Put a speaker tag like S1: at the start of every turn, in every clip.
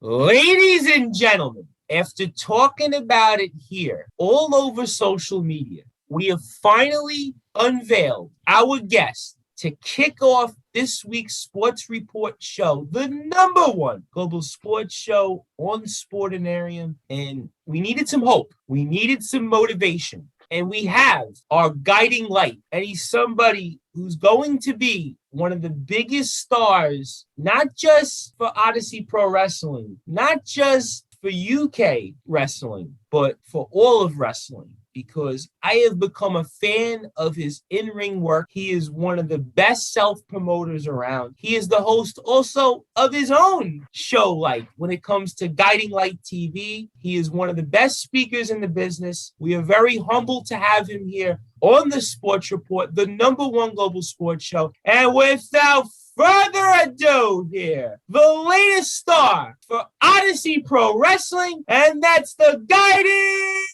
S1: Ladies and gentlemen, after talking about it here all over social media, we have finally unveiled our guest to kick off this week's Sports Report show, the number one global sports show on Sportanarium. And we needed some hope. We needed some motivation. And we have our guiding light. And he's somebody who's going to be one of the biggest stars, not just for Odyssey Pro Wrestling, not just for UK wrestling, but for all of wrestling. Because I have become a fan of his in-ring work. He is one of the best self-promoters around. He is the host also of his own show, like when it comes to Guiding Light TV. He is one of the best speakers in the business. We are very humbled to have him here on the Sports Report, the number one global sports show. And without further ado here, the latest star for Odyssey Pro Wrestling, and that's the Guiding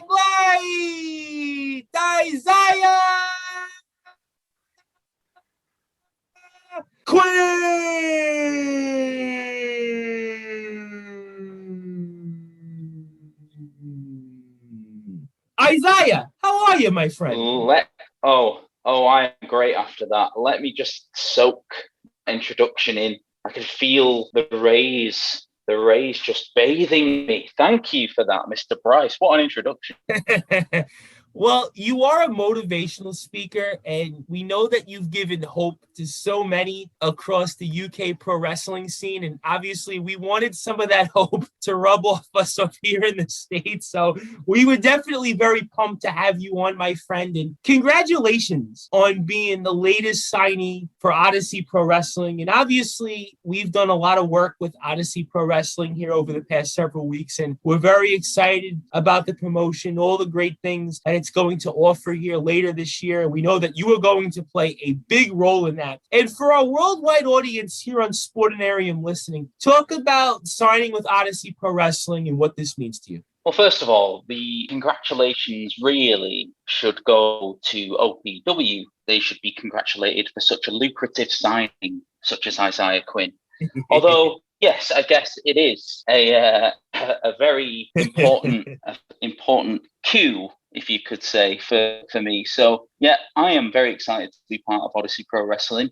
S1: Light Isaiah Quinn. Isaiah, how are you, my friend?
S2: I'm great after that. Let me just soak introduction in. I can feel the rays just bathing me. Thank you for that, Mr. Brice. What an introduction.
S1: Well, you are a motivational speaker, and we know that you've given hope to so many across the UK pro wrestling scene. And obviously, we wanted some of that hope to rub off us up here in the States. So we were definitely very pumped to have you on, my friend. And congratulations on being the latest signee for Odyssey Pro Wrestling. And obviously, we've done a lot of work with Odyssey Pro Wrestling here over the past several weeks. And we're very excited about the promotion, all the great things that it's going to offer here later this year. We know that you are going to play a big role in that. And for our worldwide audience here on Sportanarium listening, talk about signing with Odyssey Pro Wrestling and what this means to you.
S2: Well, first of all, the congratulations really should go to OPW. They should be congratulated for such a lucrative signing, such as Isaiah Quinn. Although, yes, I guess it is a very important coup, if you could say, for me. So, yeah, I am very excited to be part of Odyssey Pro Wrestling.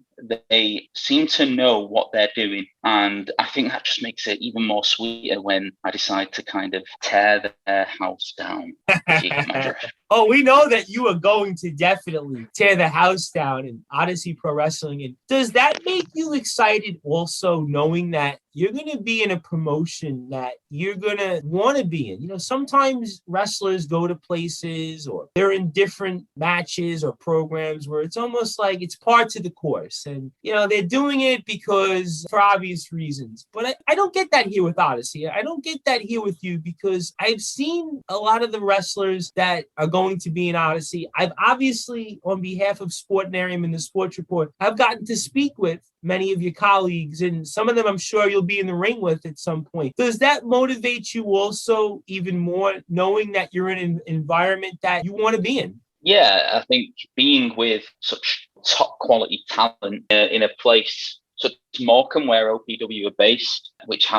S2: They seem to know what they're doing, and I think that just makes it even more sweeter when I decide to kind of tear their house down. If you get my drift.
S1: Oh, we know that you are going to definitely tear the house down in Odyssey Pro Wrestling. And does that make you excited also, knowing that you're going to be in a promotion that you're going to want to be in? You know, sometimes wrestlers go to places or they're in different matches or programs where it's almost like it's part of the course. And, you know, they're doing it because for obvious reasons. But I don't get that here with Odyssey. I don't get that here with you because I've seen a lot of the wrestlers that are going to be in Odyssey. I've obviously, on behalf of Sportanarium and the Sports Report, I've gotten to speak with many of your colleagues, and some of them I'm sure you'll be in the ring with at some point. Does that motivate you also even more, knowing that you're in an environment that you want to be in?
S2: Yeah, I think being with such top quality talent in a place such as Morecambe, where OPW are based, which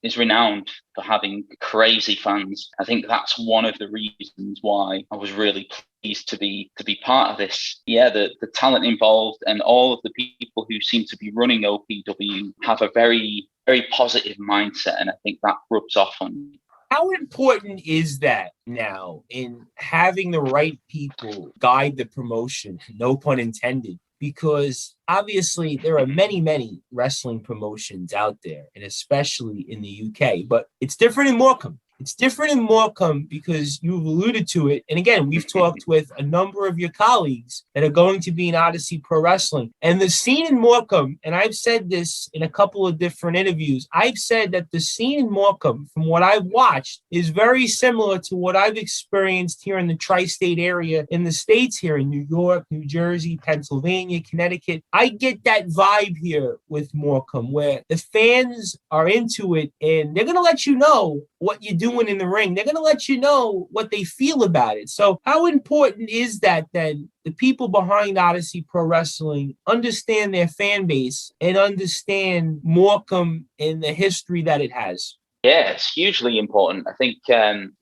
S2: is renowned for having crazy fans. I think that's one of the reasons why I was really pleased to be part of this. Yeah, the talent involved and all of the people who seem to be running OPW have a very, very positive mindset, and I think that rubs off on me.
S1: How important is that now in having the right people guide the promotion? No pun intended. Because obviously there are many, many wrestling promotions out there, and especially in the UK, but it's different in Morecambe. It's different in Morecambe because you've alluded to it. And again, we've talked with a number of your colleagues that are going to be in Odyssey Pro Wrestling. And the scene in Morecambe, and I've said this in a couple of different interviews, I've said that the scene in Morecambe, from what I've watched, is very similar to what I've experienced here in the tri-state area in the States here in New York, New Jersey, Pennsylvania, Connecticut. I get that vibe here with Morecambe where the fans are into it and they're going to let you know what you're doing in the ring. They're going to let you know what they feel about it. So how important is that then the people behind Odyssey Pro Wrestling understand their fan base and understand Morecambe and the history that it has?
S2: Yeah, it's hugely important. I think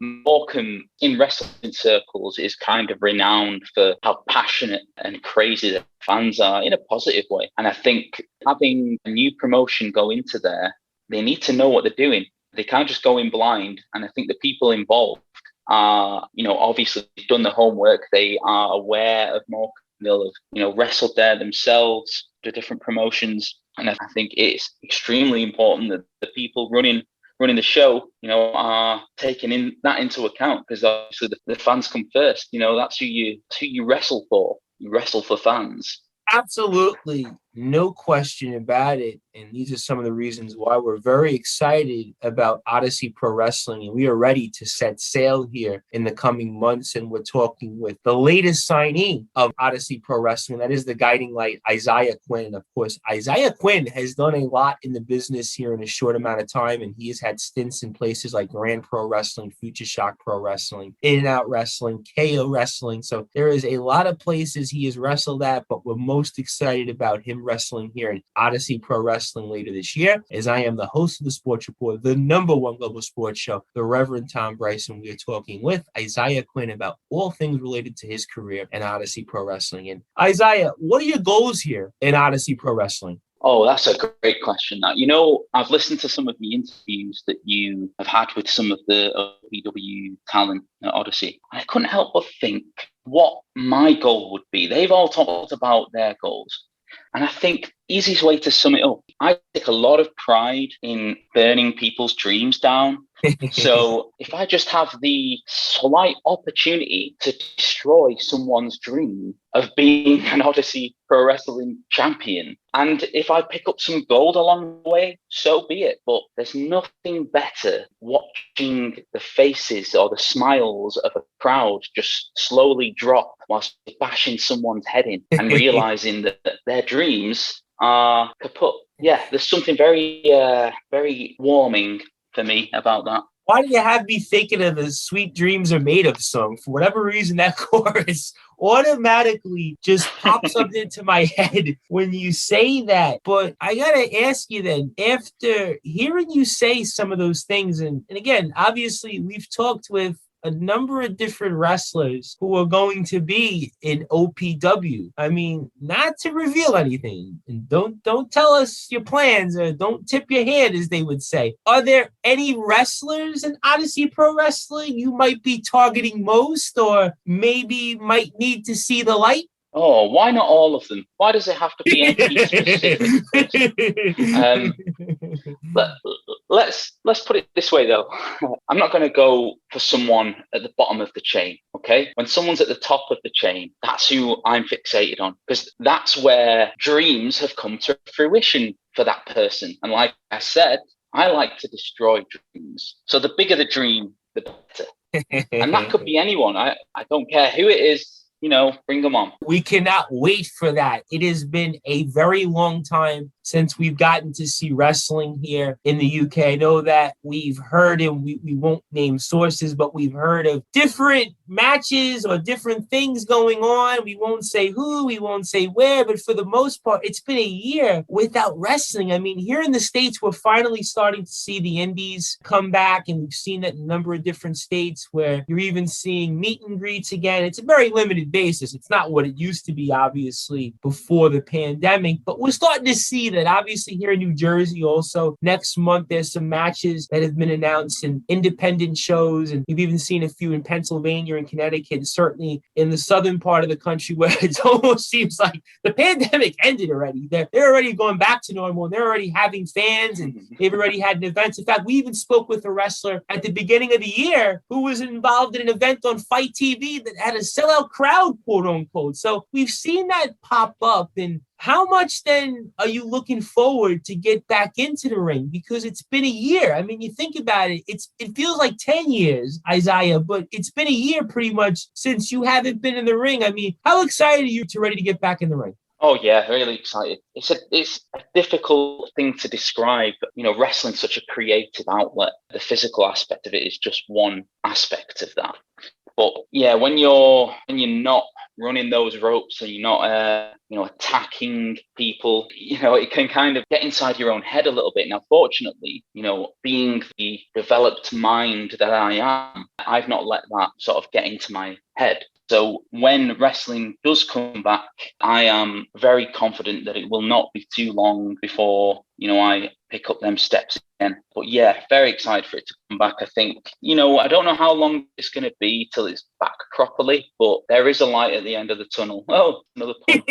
S2: Morecambe in wrestling circles is kind of renowned for how passionate and crazy the fans are in a positive way. And I think having a new promotion go into there, they need to know what they're doing. They can't just go in blind. And I think the people involved are, obviously done the homework. They are aware of Morecambe. They'll have, wrestled there themselves, to different promotions. And I think it's extremely important that the people running the show, are taking that into account, because obviously the fans come first. That's who you wrestle for. You wrestle for fans.
S1: Absolutely. No question about it. And these are some of the reasons why we're very excited about Odyssey Pro Wrestling. And we are ready to set sail here in the coming months. And we're talking with the latest signee of Odyssey Pro Wrestling. That is the Guiding Light, Isaiah Quinn. Of course, Isaiah Quinn has done a lot in the business here in a short amount of time. And he has had stints in places like Grand Pro Wrestling, Future Shock Pro Wrestling, In-N-Out Wrestling, KO Wrestling. So there is a lot of places he has wrestled at, but we're most excited about him wrestling here in Odyssey Pro Wrestling later this year, as I am the host of the Sports Report, the #1 global sports show, the Reverend Tom Brice, and we are talking with Isaiah Quinn about all things related to his career in Odyssey Pro Wrestling. And Isaiah, what are your goals here in Odyssey Pro Wrestling?
S2: Oh, that's a great question. I've listened to some of the interviews that you have had with some of the OPW talent at Odyssey. I couldn't help but think what my goal would be. They've all talked about their goals. And I think easiest way to sum it up, I take a lot of pride in burning people's dreams down. So if I just have the slight opportunity to destroy someone's dream of being an Odyssey Pro Wrestling champion, and if I pick up some gold along the way, so be it. But there's nothing better watching the faces or the smiles of a crowd just slowly drop whilst bashing someone's head in and realizing that their dreams are kaput. Yeah, there's something very, very warming for me about that.
S1: Why do you have me thinking of the Sweet Dreams Are Made Of song? For whatever reason, that chorus automatically just pops up into my head when you say that. But I got to ask you then, after hearing you say some of those things, and again, obviously we've talked with a number of different wrestlers who are going to be in OPW. I mean, not to reveal anything, and don't tell us your plans, or don't tip your hand, as they would say. Are there any wrestlers in Odyssey Pro Wrestling you might be targeting most, or maybe might need to see the light?
S2: Oh, why not all of them? Why does it have to be any specific? Let's put it this way, though. I'm not going to go for someone at the bottom of the chain, okay? When someone's at the top of the chain, that's who I'm fixated on, because that's where dreams have come to fruition for that person. And like I said, I like to destroy dreams. So the bigger the dream, the better. And that could be anyone. I don't care who it is. Bring them on.
S1: We cannot wait for that. It has been a very long time since we've gotten to see wrestling here in the UK. I know that we've heard, and we won't name sources, but we've heard of different matches or different things going on. We won't say who, we won't say where, but for the most part, it's been a year without wrestling. I mean, here in the States, we're finally starting to see the indies come back, and we've seen that in a number of different states where you're even seeing meet and greets again. It's a very limited basis. It's not what it used to be, obviously, before the pandemic, but we're starting to see that obviously here in New Jersey also. Next month, there's some matches that have been announced in independent shows, and we've even seen a few in Pennsylvania and Connecticut, and certainly in the southern part of the country where it almost seems like the pandemic ended already. They're already going back to normal, and they're already having fans, and they've already had events. In fact, we even spoke with a wrestler at the beginning of the year who was involved in an event on Fight TV that had a sellout crowd, quote unquote. So we've seen that pop up. And how much then are you looking forward to get back into the ring? Because it's been a year. I mean, you think about it, it feels like 10 years, Isaiah, but it's been a year pretty much since you haven't been in the ring. I mean, how excited are you ready to get back in the ring?
S2: Oh yeah, really excited. It's a difficult thing to describe. Wrestling's such a creative outlet. The physical aspect of it is just one aspect of that. But yeah, when you're not running those ropes and you're not attacking people, it can kind of get inside your own head a little bit. Now, fortunately, being the developed mind that I am, I've not let that sort of get into my head. So when wrestling does come back, I am very confident that it will not be too long before, I pick up them steps again. But yeah, very excited for it to come back. I think, I don't know how long it's going to be till it's back properly, but there is a light at the end of the tunnel. Oh, another pun.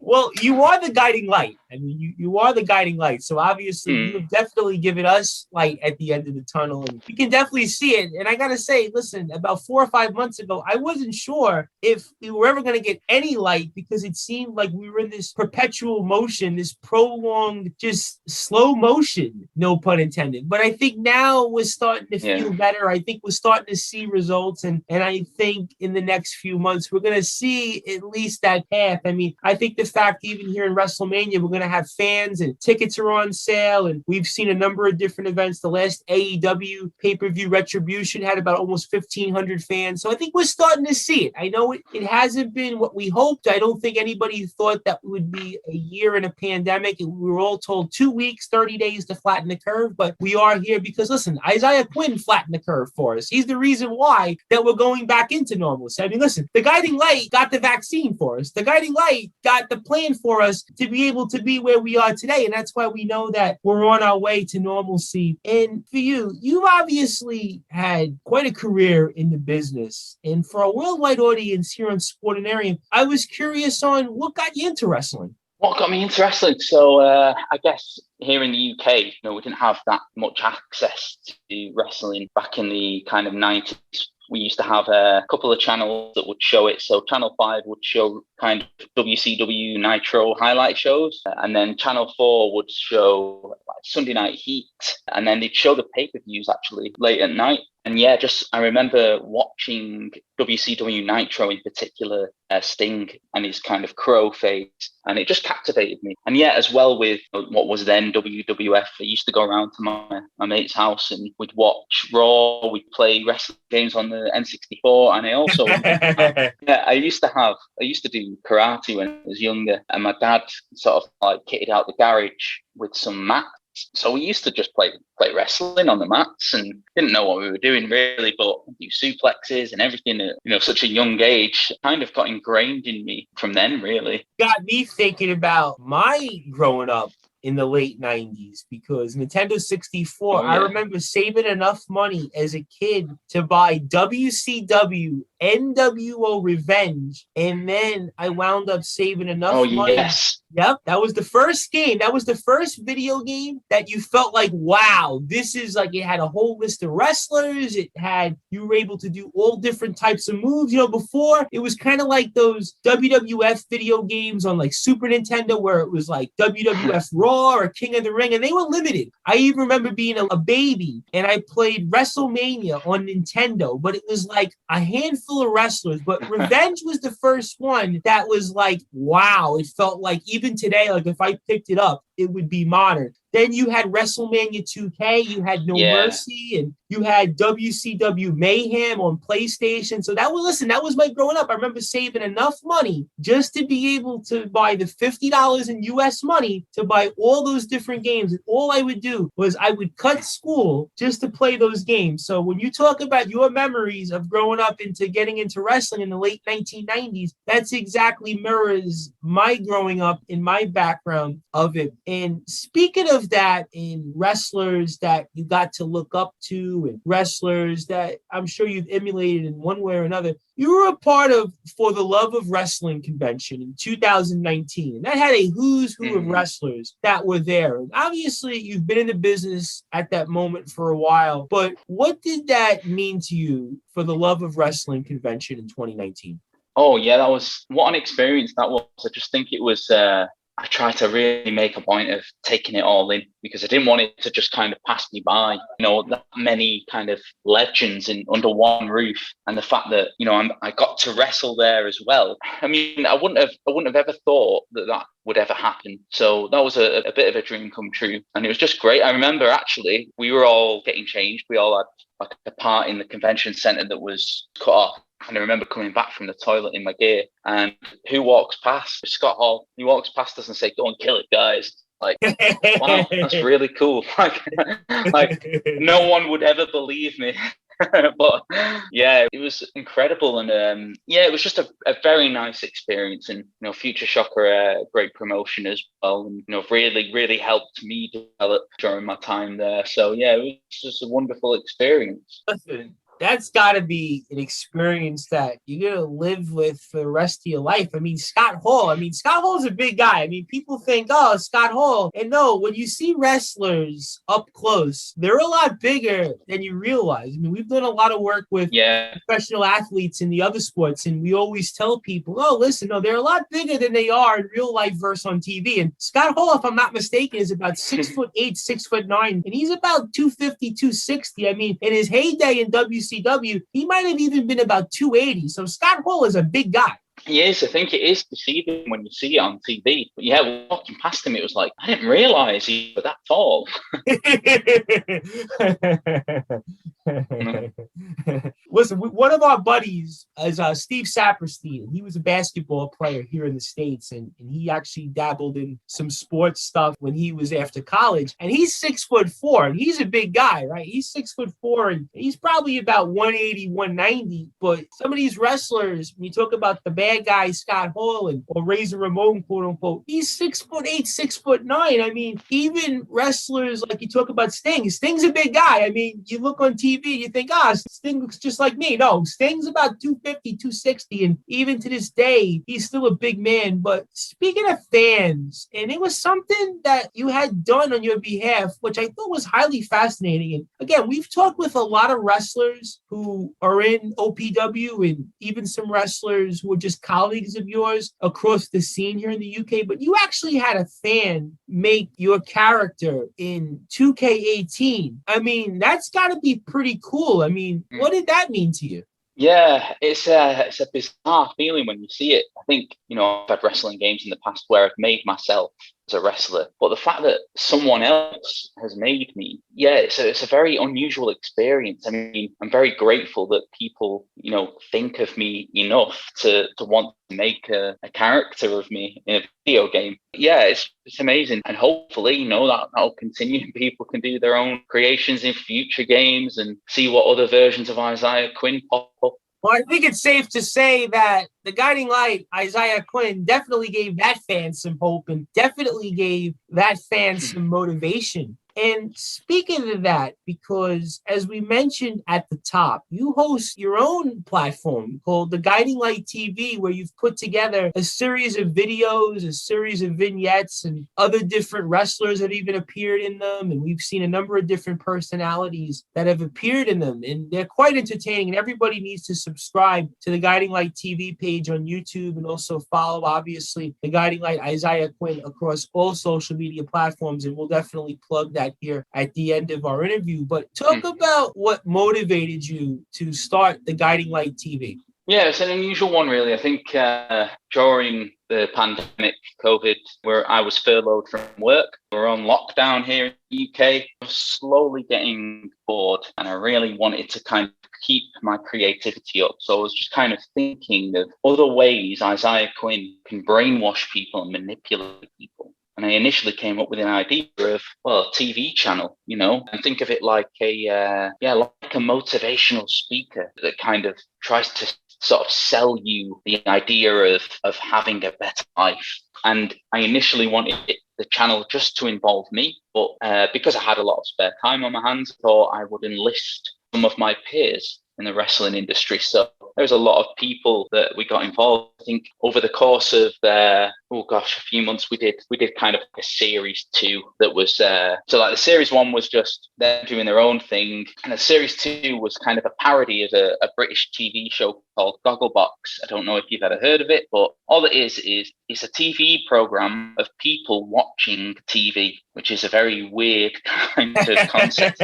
S1: Well, you are the guiding light. I mean, you are the guiding light. So obviously, you have definitely given us light at the end of the tunnel, and we can definitely see it. And I gotta say, listen, about 4 or 5 months ago, I wasn't sure if we were ever going to get any light because it seemed like we were in this perpetual motion, this prolonged, just slow motion, no pun intended. But I think now we're starting to feel better. I think we're starting to see results, and I think in the next few months we're going to see at least that path. I mean, I think the fact even here in WrestleMania, we're going to have fans and tickets are on sale. And we've seen a number of different events. The last AEW pay-per-view Retribution had about almost 1,500 fans. So I think we're starting to see it. I know it hasn't been what we hoped. I don't think anybody thought that would be a year in a pandemic. We were all told 2 weeks, 30 days to flatten the curve. But we are here because, listen, Isaiah Quinn flattened the curve for us. He's the reason why that we're going back into normalcy. I mean, listen, the Guiding Light got the vaccine for us. The Guiding Light got the plan for us to be able to be where we are today. And that's why we know that we're on our way to normalcy. And for you, you've obviously had quite a career in the business. And for a worldwide audience here on Sportanarium, I was curious on what got you into wrestling.
S2: What got me into wrestling? So I guess here in the UK, we didn't have that much access to wrestling back in the kind of 90s. We used to have a couple of channels that would show it. So Channel 5 would show kind of WCW Nitro highlight shows. And then Channel 4 would show like Sunday Night Heat. And then they'd show the pay-per-views actually late at night. And yeah, I remember watching WCW Nitro in particular, Sting and his kind of crow face, and it just captivated me. And yeah, as well with what was then WWF, I used to go around to my mate's house and we'd watch Raw, we'd play wrestling games on the N64, and I also, I used to do karate when I was younger, and my dad sort of like kitted out the garage with some mats. So we used to just play wrestling on the mats and didn't know what we were doing really, but do suplexes and everything at such a young age kind of got ingrained in me from then really.
S1: Got me thinking about my growing up in the late 90s because Nintendo 64, I remember saving enough money as a kid to buy WCW NWO Revenge, and then I wound up saving enough money.
S2: Yes.
S1: Yep, that was the first game. That was the first video game that you felt like, wow, this is like, it had a whole list of wrestlers. You were able to do all different types of moves. Before it was kind of like those WWF video games on like Super Nintendo where it was like WWF Raw or King of the Ring, and they were limited. I even remember being a baby and I played WrestleMania on Nintendo, but it was like a handful of wrestlers. But Revenge was the first one that was like, wow, it felt like even today, like if I picked it up, it would be modern. Then you had WrestleMania 2K, you had No Mercy, and you had WCW Mayhem on PlayStation. So that was my growing up. I remember saving enough money just to be able to buy the $50 in US money to buy all those different games. And all I would do was I would cut school just to play those games. So when you talk about your memories of growing up into getting into wrestling in the late 1990s, that's exactly mirrors my growing up in my background of it. And speaking of that, in wrestlers that you got to look up to and wrestlers that I'm sure you've emulated in one way or another, you were a part of For the Love of Wrestling convention in 2019. And that had a who's who of wrestlers that were there. And obviously, you've been in the business at that moment for a while, but what did that mean to you for the Love of Wrestling convention in 2019?
S2: Oh, yeah, what an experience that was. I just think it was I tried to really make a point of taking it all in, because I didn't want it to just kind of pass me by. That many kind of legends under one roof, and the fact that I got to wrestle there as well. I mean, I wouldn't have ever thought that would ever happen. So that was a bit of a dream come true, and it was just great. I remember actually we were all getting changed. We all had like a part in the convention center that was cut off. And I remember coming back from the toilet in my gear, and who walks past? Scott Hall. He walks past us and says, "Go and kill it, guys." Like, wow, that's really cool. Like no one would ever believe me. But yeah, it was incredible. And it was just a very nice experience. And, Future Shock are a great promotion as well. And, really, really helped me develop during my time there. So yeah, it was just a wonderful experience.
S1: Listen, that's got to be an experience that you're going to live with for the rest of your life. I mean, Scott Hall is a big guy. I mean, people think, oh, Scott Hall. And no, when you see wrestlers up close, they're a lot bigger than you realize. I mean, we've done a lot of work with professional athletes in the other sports, and we always tell people, oh, listen, no, they're a lot bigger than they are in real life versus on TV. And Scott Hall, if I'm not mistaken, is about 6'8", 6'9", and he's about 250, 260. I mean, in his heyday in WCW, he might have even been about 280. So Scott Hall is a big guy.
S2: He is. I think it is deceiving when you see it on TV. But yeah, walking past him, it was like, I didn't realize he was that tall.
S1: Listen, one of our buddies is Steve Saperstein. He was a basketball player here in the States, and he actually dabbled in some sports stuff when he was after college. And he's 6'4", and he's a big guy, right? He's 6'4", and he's probably about 180, 190. But some of these wrestlers, when you talk about the bad guy Scott Hall or Razor Ramon, quote unquote, he's 6'8", 6'9". I mean, even wrestlers like you talk about Sting. Sting's a big guy. I mean, you look on TV, you think, Sting looks just like me. No, Sting's about 250, 260, and even to this day, he's still a big man. But speaking of fans, and it was something that you had done on your behalf, which I thought was highly fascinating. And again, we've talked with a lot of wrestlers who are in OPW, and even some wrestlers who are just colleagues of yours across the scene here in the UK, but you actually had a fan make your character in 2K18. I mean, that's got to be pretty cool. I mean, what did that mean to you?
S2: Yeah, it's a bizarre feeling when you see it. I think, I've had wrestling games in the past where I've made myself as a wrestler, but the fact that someone else has made me, it's a very unusual experience. I mean, I'm very grateful that people, think of me enough to want to make a character of me in a video game. Yeah, it's amazing. And hopefully, that'll continue. People can do their own creations in future games and see what other versions of Isaiah Quinn pop up.
S1: Well, I think it's safe to say that the Guiding Light Isaiah Quinn definitely gave that fan some hope and definitely gave that fan some motivation. And speaking of that, because as we mentioned at the top, you host your own platform called the Guiding Light TV, where you've put together a series of videos, a series of vignettes, and other different wrestlers that even appeared in them. And we've seen a number of different personalities that have appeared in them. And they're quite entertaining. And everybody needs to subscribe to the Guiding Light TV page on YouTube, and also follow, obviously, the Guiding Light Isaiah Quinn across all social media platforms. And we'll definitely plug that here at the end of our interview. But talk about what motivated you to start the Guiding Light TV.
S2: Yeah, it's an unusual one, really. I think during the pandemic, COVID, where I was furloughed from work, we're on lockdown here in the UK, I was slowly getting bored, and I really wanted to kind of keep my creativity up. So I was just kind of thinking of other ways Isaiah Quinn can brainwash people and manipulate people. And I initially came up with an idea of, a TV channel, and think of it like a motivational speaker that kind of tries to sort of sell you the idea of having a better life. And I initially wanted the channel just to involve me, but because I had a lot of spare time on my hands, I thought I would enlist some of my peers in the wrestling industry. So there's a lot of people that we got involved. I think over the course of a few months, we did kind of a series 2 that was so like the series 1 was just them doing their own thing, and the series 2 was kind of a parody of a British TV show called Gogglebox. I don't know if you've ever heard of it, but all it is it's a TV program of people watching TV, which is a very weird kind of concept.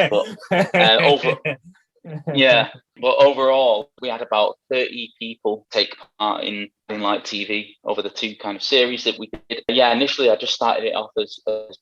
S2: But overall, we had about 30 people take part in Guiding Light TV over the 2 kind of series that we did. Yeah, initially I just started it off as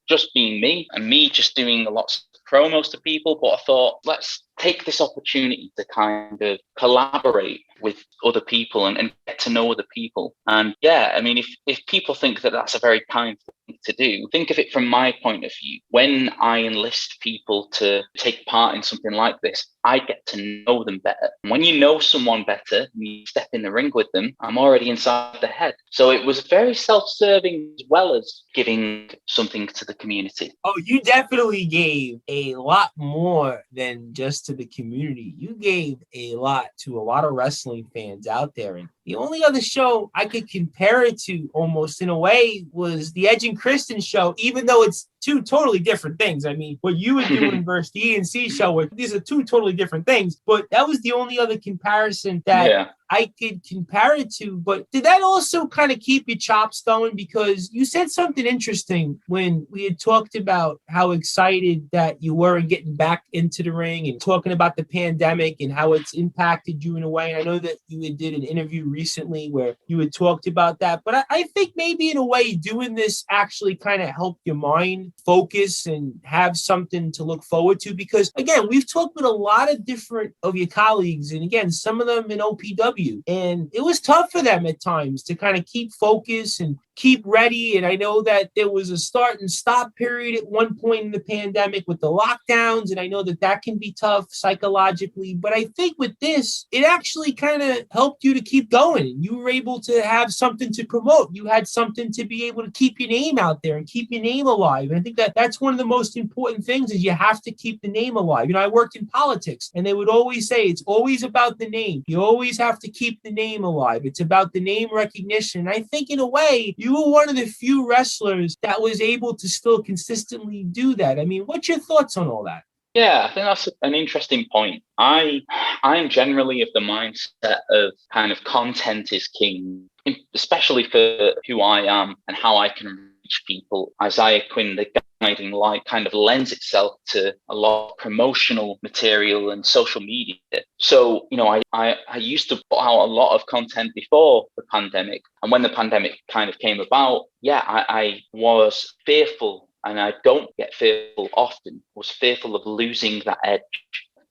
S2: just being me and me just doing lots of promos to people, but I thought, let's take this opportunity to kind of collaborate with other people and get to know other people. And yeah, I mean, if people think that that's a very kind thing to do, think of it from my point of view. When I enlist people to take part in something like this, I get to know them better. And when you know someone better and you step in the ring with them, I'm already inside the head. So it was very self-serving as well as giving something to the community.
S1: Oh, you definitely gave a lot more than just to the community. You gave a lot to a lot of wrestling fans out there. And the only other show I could compare it to almost in a way was the Edge and Kristen show, even though it's 2 totally different things. I mean, what you were doing versus the E&C show, these are 2 totally different things. But that was the only other comparison that I could compare it to. But did that also kind of keep your chops going? Because you said something interesting when we had talked about how excited that you were in getting back into the ring and talking about the pandemic and how it's impacted you in a way. And I know that you did an interview recently where you had talked about that. But I think maybe in a way doing this actually kind of helped your mind focus and have something to look forward to. Because again, we've talked with a lot of different of your colleagues, and again, some of them in OPW, and it was tough for them at times to kind of keep focus and keep ready. And I know that there was a start and stop period at one point in the pandemic with the lockdowns, and I know that that can be tough psychologically. But I think with this, it actually kind of helped you to keep going. You were able to have something to promote. You had something to be able to keep your name out there and keep your name alive. And I think that that's one of the most important things, is you have to keep the name alive. You know, I worked in politics, and they would always say it's always about the name. You always have to keep the name alive. It's about the name recognition. And I think in a way, you were one of the few wrestlers that was able to still consistently do that. I mean, what's your thoughts on all that?
S2: Yeah, I think that's an interesting point. I'm generally of the mindset of kind of content is king, especially for who I am and how I can reach people. Isaiah Quinn, the Guiding Light, kind of lends itself to a lot of promotional material and social media. So, you know, I used to put out a lot of content before the pandemic. And when the pandemic kind of came about, I was fearful. And I don't get fearful often, was fearful of losing that edge.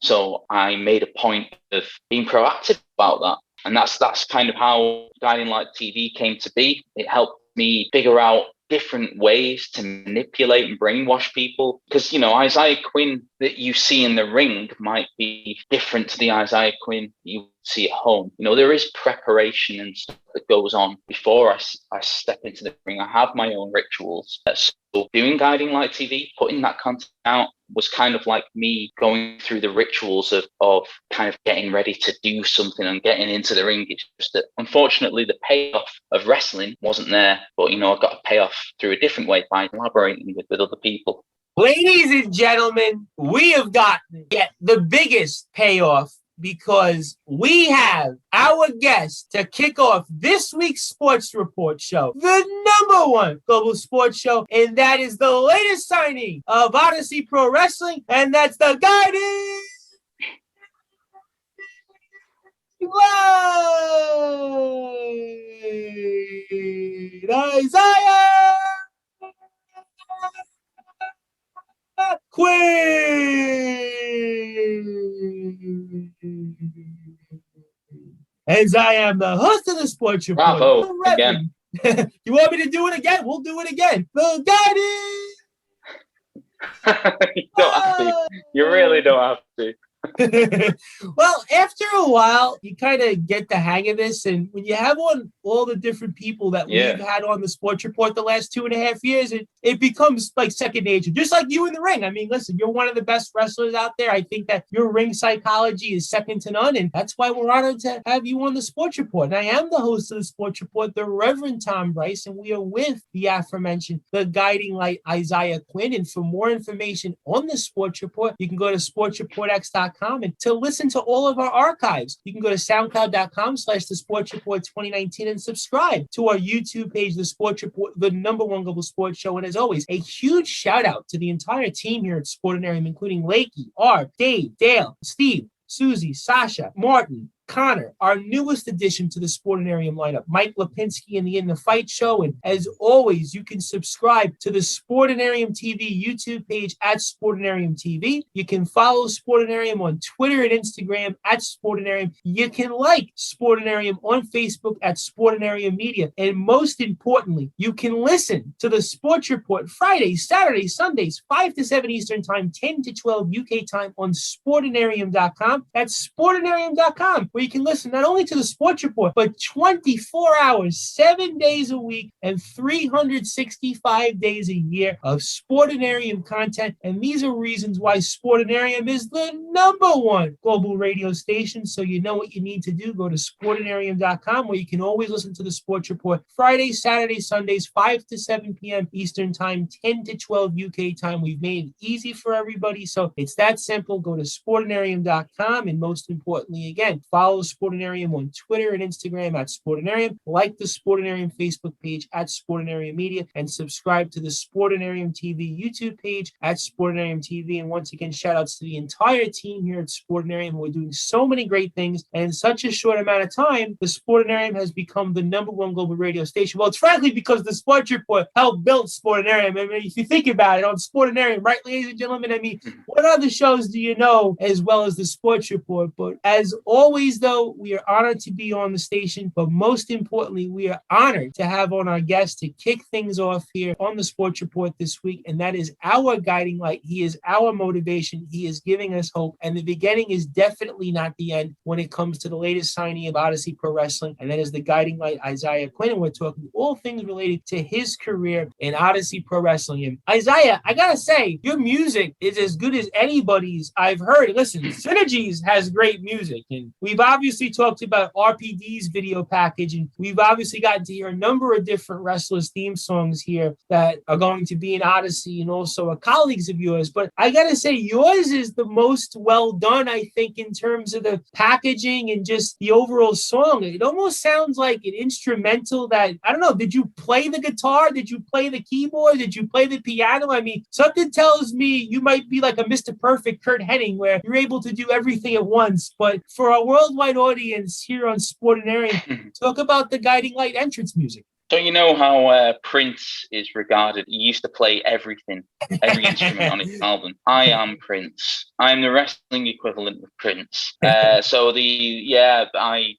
S2: So I made a point of being proactive about that. And that's kind of how Guiding Light TV came to be. It helped me figure out different ways to manipulate and brainwash people. Because, you know, Isaiah Quinn that you see in the ring might be different to the Isaiah Quinn you see at home. You know, there is preparation and stuff that goes on before I step into the ring. I have my own rituals. So doing Guiding Light TV, putting that content out, was kind of like me going through the rituals of kind of getting ready to do something and getting into the ring. It's just that unfortunately the payoff of wrestling wasn't there, but you know, I got a payoff through a different way by collaborating with other people.
S1: Ladies and gentlemen, we have gotten yet the biggest payoff, because we have our guest to kick off this week's Sports Report show, the #1 global sports show, and that is the latest signing of Odyssey Pro Wrestling, and that's the Guiding Light Isaiah Quinn. As I am the host of the Sports Report.
S2: Bravo, again.
S1: You want me to do it again? We'll do it again. The Guiding.
S2: You don't have to. You really don't have to.
S1: Well, after a while, you kind of get the hang of this. And when you have on all the different people that we've had on the Sports Report the last 2.5 years, it becomes like second nature, just like you in the ring. I mean, listen, you're one of the best wrestlers out there. I think that your ring psychology is second to none. And that's why we're honored to have you on the Sports Report. And I am the host of the Sports Report, the Reverend Tom Brice, and we are with the aforementioned, the Guiding Light Isaiah Quinn. And for more information on the Sports Report, you can go to sportsreportx.com. And to listen to all of our archives, you can go to soundcloud.com/the Sports Report 2019 and subscribe to our YouTube page, the Sports Report, the #1 global sports show. And as always, a huge shout out to the entire team here at Sportanarium, including Lakey, Art, Dave, Dale, Steve, Susie, Sasha, Martin, Connor, our newest addition to the Sportanarium lineup, Mike Lipinski and the In the Fight show. And as always, you can subscribe to the Sportanarium TV YouTube page at Sportanarium TV. You can follow Sportanarium on Twitter and Instagram at Sportanarium. You can like Sportanarium on Facebook at Sportanarium Media. And most importantly, you can listen to the Sports Report Fridays, Saturdays, Sundays, 5 to 7 Eastern Time, 10 to 12 UK time on Sportanarium.com. That's Sportanarium.com. Where you can listen not only to the Sports Report, but 24 hours, 7 days a week, and 365 days a year of Sportanarium content. And these are reasons why Sportanarium is the #1 global radio station. So you know what you need to do. Go to Sportanarium.com, where you can always listen to the Sports Report Fridays, Saturdays, Sundays, 5 to 7 p.m. Eastern Time, 10 to 12 UK time. We've made it easy for everybody. So it's that simple. Go to Sportanarium.com. And most importantly, again, follow Sportanarium on Twitter and Instagram at Sportanarium, like the Sportanarium Facebook page at Sportanarium Media, and subscribe to the Sportanarium TV YouTube page at Sportanarium TV. And once again, shout outs to the entire team here at Sportanarium. We're doing so many great things, and in such a short amount of time, the Sportanarium has become the #1 global radio station. Well, it's frankly because the Sports Report helped build Sportanarium. I mean, if you think about it, on Sportanarium, right, ladies and gentlemen, I mean, what other shows do you know as well as the Sports Report? But as always, though, we are honored to be on the station, but most importantly, we are honored to have on our guest to kick things off here on the Sports Report this week, and that is our guiding light. He is our motivation. He is giving us hope, and the beginning is definitely not the end when it comes to the latest signing of Odyssey Pro Wrestling, and that is the guiding light Isaiah Quinn, and we're talking all things related to his career in Odyssey Pro Wrestling. And Isaiah, I gotta say, your music is as good as anybody's I've heard. Listen, Synergies has great music, and we've obviously talked about RPD's video package, and we've obviously gotten to hear a number of different wrestlers' theme songs here that are going to be in Odyssey and also are colleagues of yours. But I gotta say, yours is the most well done, I think, in terms of the packaging and just the overall song. It almost sounds like an instrumental that, I don't know, did you play the guitar? Did you play the keyboard? Did you play the piano? I mean, something tells me you might be like a Mr. Perfect Kurt Hennig, where you're able to do everything at once. But for our worldwide audience here on Sportanarium, talk about the Guiding Light entrance music.
S2: Don't you know how Prince is regarded? He used to play everything, every instrument on his album. I am Prince. I'm the wrestling equivalent of Prince. I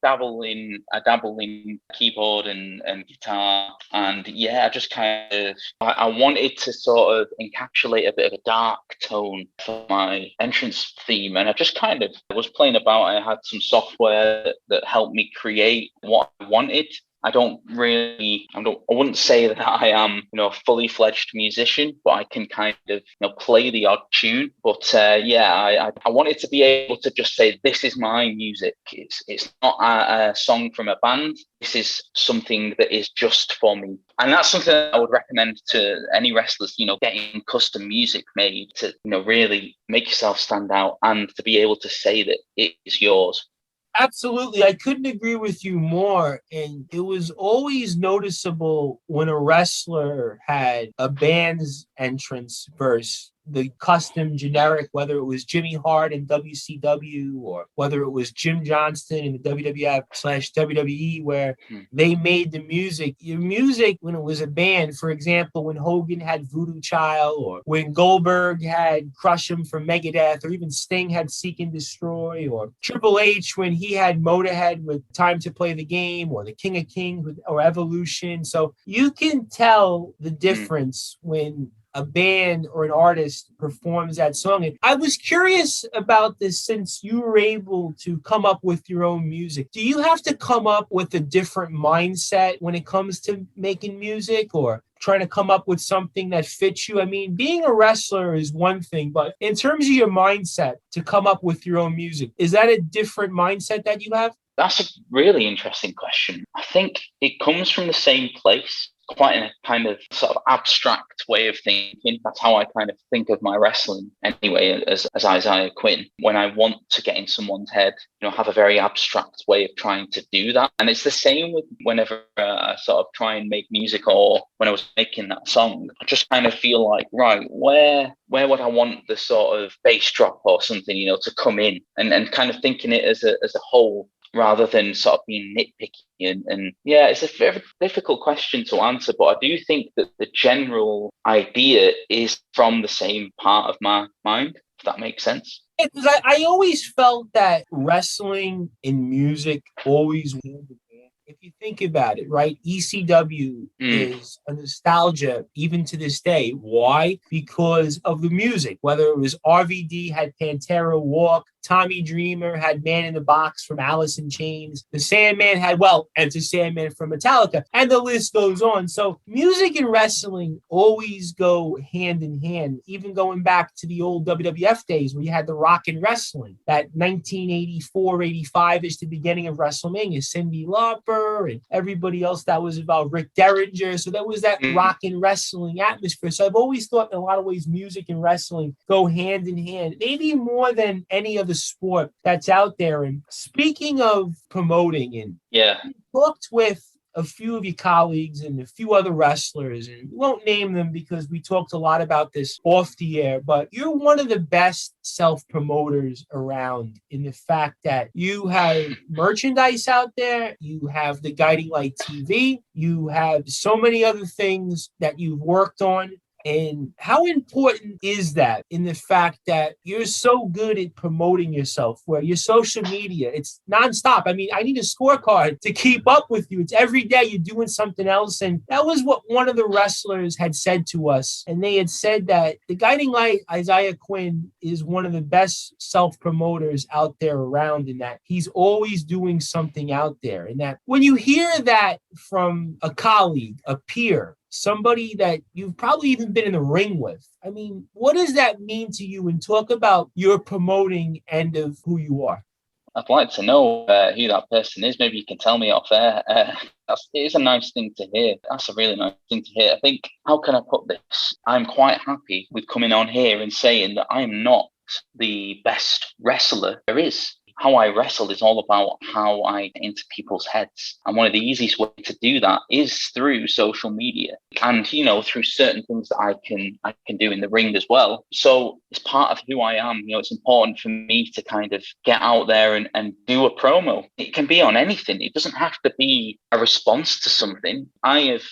S2: dabble in keyboard and guitar, and I just kind of I wanted to sort of encapsulate a bit of a dark tone for my entrance theme, and I just kind of was playing about. I had some software that helped me create what I wanted. I wouldn't say that I am, a fully fledged musician, but I can kind of, play the odd tune. But I wanted to be able to just say, this is my music. It's not a song from a band. This is something that is just for me. And that's something that I would recommend to any wrestlers, getting custom music made to, really make yourself stand out and to be able to say that it is yours.
S1: Absolutely. I couldn't agree with you more. And it was always noticeable when a wrestler had a band's entrance verse the custom generic, whether it was Jimmy Hart in WCW or whether it was Jim Johnston in the WWF/WWE, where they made the music. Your music, when it was a band, for example, when Hogan had Voodoo Child, or when Goldberg had Crush 'Em from Megadeth, or even Sting had Seek and Destroy, or Triple H when he had Motorhead with Time to Play the Game, or the King of Kings with or Evolution. So you can tell the difference when a band or an artist performs that song. And I was curious about this since you were able to come up with your own music. Do you have to come up with a different mindset when it comes to making music, or trying to come up with something that fits you? I mean, being a wrestler is one thing, but in terms of your mindset to come up with your own music, is that a different mindset that you have?
S2: That's a really interesting question. I think it comes from the same place, quite in a kind of sort of abstract way of thinking. That's how I kind of think of my wrestling anyway, as Isaiah Quinn. When I want to get in someone's head, I have a very abstract way of trying to do that. And it's the same with whenever I sort of try and make music, or when I was making that song, I just kind of feel like, right, where would I want the sort of bass drop or something, to come in, and kind of thinking it as a whole, rather than sort of being nitpicky. And yeah, it's a very difficult question to answer, but I do think that the general idea is from the same part of my mind, if that makes sense.
S1: Because I always felt that wrestling and music always went hand in hand. If you think about it, right? ECW is a nostalgia even to this day. Why? Because of the music, whether it was RVD had Pantera Walk, Tommy Dreamer had Man in the Box from Alice in Chains. The Sandman had, Enter Sandman from Metallica. And the list goes on. So music and wrestling always go hand in hand, even going back to the old WWF days where you had the Rock and Wrestling. That 1984, 85 is the beginning of WrestleMania. Cyndi Lauper and everybody else that was about Rick Derringer. So there was that rock and wrestling atmosphere. So I've always thought in a lot of ways music and wrestling go hand in hand, maybe more than any other sport that's out there. And speaking of promoting, and talked with a few of your colleagues and a few other wrestlers, and we won't name them because we talked a lot about this off the air, but you're one of the best self-promoters around, in the fact that you have merchandise out there, you have the Guiding Light TV, you have so many other things that you've worked on. And how important is that, in the fact that you're so good at promoting yourself, where your social media, it's nonstop. I mean, I need a scorecard to keep up with you. It's every day you're doing something else. And that was what one of the wrestlers had said to us. And they had said that the Guiding Light, Isaiah Quinn, is one of the best self-promoters out there around, in that he's always doing something out there. And that when you hear that from a colleague, a peer, somebody that you've probably even been in the ring with, I mean, what does that mean to you? And talk about your promoting end of who you are.
S2: I'd like to know who that person is. Maybe you can tell me off air. It is a nice thing to hear. That's a really nice thing to hear. I think, how can I put this? I'm quite happy with coming on here and saying that I'm not the best wrestler there is. How I wrestle is all about how I get into people's heads. And one of the easiest ways to do that is through social media, and, through certain things that I can do in the ring as well. So it's part of who I am. It's important for me to kind of get out there and do a promo. It can be on anything. It doesn't have to be a response to something. I've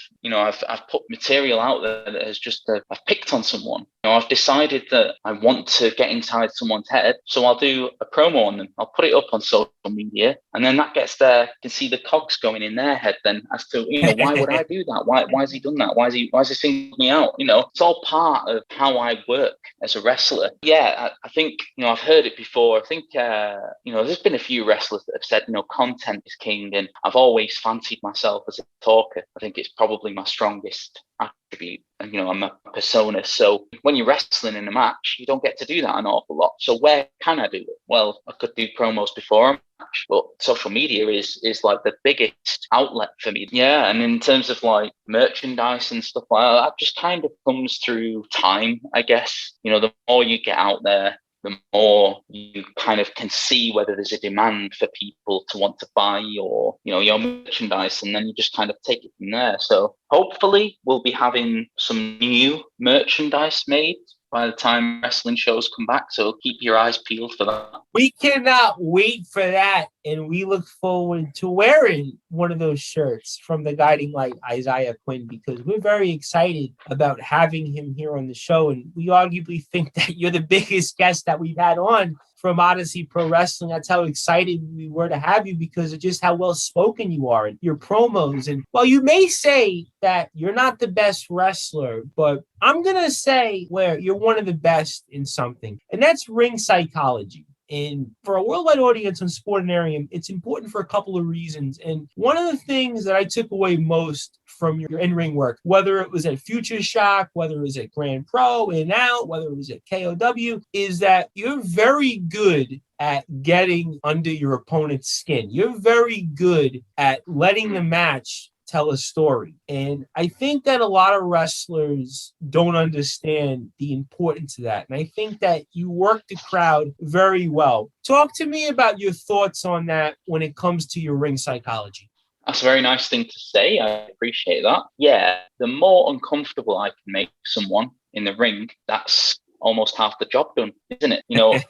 S2: put material out there that has just, I've picked on someone. I've decided that I want to get inside someone's head, so I'll do a promo on them. I'll put it up on social media, and then that gets there. You can see the cogs going in their head then as to, why would I do that? Why has he done that? Why is he singling me out? It's all part of how I work as a wrestler. Yeah, I think, I've heard it before. I think, there's been a few wrestlers that have said, content is king, and I've always fancied myself as a talker. I think it's probably my strongest attribute, and I'm a persona. So when you're wrestling in a match, you don't get to do that an awful lot. So where can I do it? Well, I could do promos before a match, but social media is like the biggest outlet for me. Yeah, and in terms of like merchandise and stuff like that, that just kind of comes through time, I guess. The more you get out there, the more you kind of can see whether there's a demand for people to want to buy your merchandise, and then you just kind of take it from there. So hopefully we'll be having some new merchandise made by the time wrestling shows come back. So keep your eyes peeled for that.
S1: We cannot wait for that. And we look forward to wearing one of those shirts from the Guiding Light Isaiah Quinn, because we're very excited about having him here on the show. And we arguably think that you're the biggest guest that we've had on from Odyssey Pro Wrestling. That's how excited we were to have you, because of just how well spoken you are and your promos. And while you may say that you're not the best wrestler, but I'm going to say where you're one of the best in something, and that's ring psychology. And for a worldwide audience on Sportanarium, it's important for a couple of reasons. And one of the things that I took away most from your in-ring work, whether it was at Future Shock, whether it was at Grand Pro, In Out, whether it was at KOW, is that you're very good at getting under your opponent's skin. You're very good at letting the match tell a story. And I think that a lot of wrestlers don't understand the importance of that. And I think that you work the crowd very well. Talk to me about your thoughts on that when it comes to your ring psychology.
S2: That's a very nice thing to say. I appreciate that. Yeah, the more uncomfortable I can make someone in the ring, that's almost half the job done, isn't it? You know,